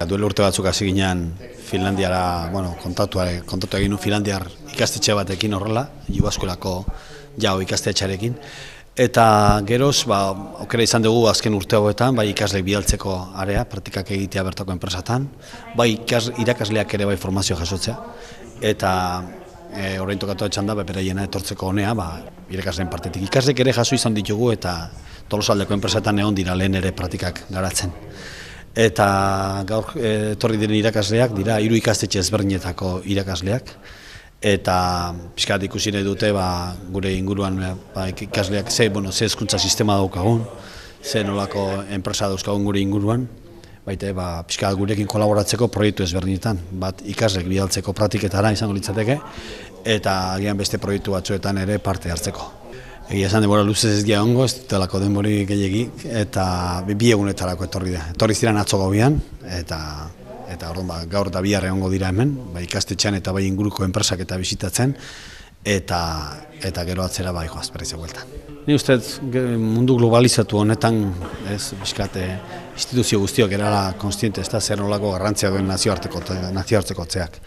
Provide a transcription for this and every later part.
Duela urte batzuk hasi ginen Finlandiara, kontatu egin nu Finlandiar ikastetxe batekin horrela, Jyväskylako jau ikastetxearekin. Eta geroz, aukera izan dugu azken urte hauetan, bai ikasleek bidaltzeko area, praktikak egitea bertako enpresatan, bai irakasleak ere bai formazioa jasotzea. Eta orain tokatu etxan da, beraiena etortzeko honea, irakasleen partetik. Ikasleek ere jaso izan ditugu eta Tolosaldeko enpresetan egon dira lehen ere praktikak garatzen. Eta gaur etorri diren irakasleak dira 3 ikastetxe ezberdinetako irakasleak. Eta pixkat ikusi nahi dute gure inguruan ikasleak ze hezkuntza sistema daukagun, ze nolako enpresa dauzkagun gure inguruan, baita pixkat gurekin kolaboratzeko proiektu ezberdinetan, bat ikasleek bidaltzeko praktiketara izango litzateke, eta agian beste proiektu batzuetan ere parte hartzeko. Egia esan denbora luzez ez dira ongo, ez dutelako denbori gehiagik, eta 2 egunetarako etorri da. Etorri ziren atzo gauean, eta gaur eta bihar egongo dira hemen, ikastetxean eta bai inguruko enpresak eta bisitatzen, eta gero atzera joaz berriz bueltan. Ni uste mundu globalizatu honetan, instituzio guztiok erara konstiente ez da zer nolako garrantzia duen nazioartekotzeak.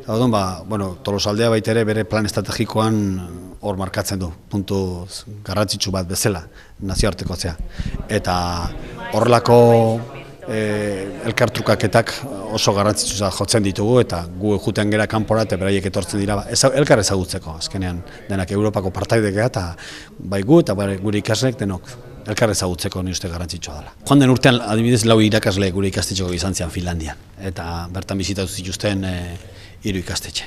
Tolosaldea baita ere bere plan estrategikoan hor markatzen du, puntu garrantzitsu bat bezala nazioartekotzea. Eta horrelako elkartrukaketak oso garrantzitsua jotzen ditugu eta gu juten gera kanpora eta beraiek etortzen dira elkar ezagutzeko azkenean denak Europako partaidek eta bai gu eta gure ikasleek denok elkar ezagutzeko ni uste garrantzitsua dela. Joan den urtean adibidez 4 irakasle gure ikastetxeko izan zian Finlandian eta bertan bizitatu zituzten 3 ikastetxe.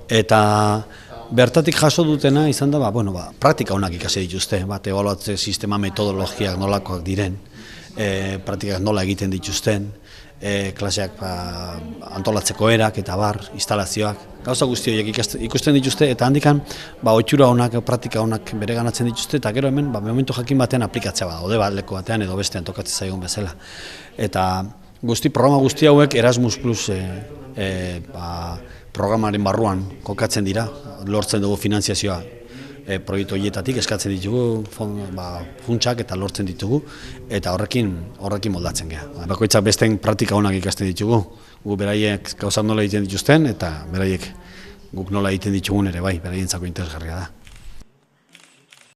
Eta bertatik jaso dutena izan da praktika onak ikasi dituzte, ebaluatze sistema metodologiak nolakoak diren, praktikak nola egiten dituzten, klaseak antolatzeko erak eta instalazioak, gauza guzti horiek ikusten dituzte eta handikan ohitura onak, praktika onak bereganatzen dituzte eta gero hemen momentu jakin batean aplikatzea daude leku batean edo bestean tokatzen zaigun bezala. Eta programa guzti hauek Erasmus Plus programaren barruan kokatzen dira, lortzen dugu finanziazioa proiektu horietatik eskatzen ditugu funtsak eta lortzen ditugu eta horrekin moldatzen gara. Bakoitzak besteen praktika onak ikasten ditugu, gu beraiek gauzak nola egiten dituzten eta beraiek guk nola egiten ditugun ere beraientzako interesgarria da.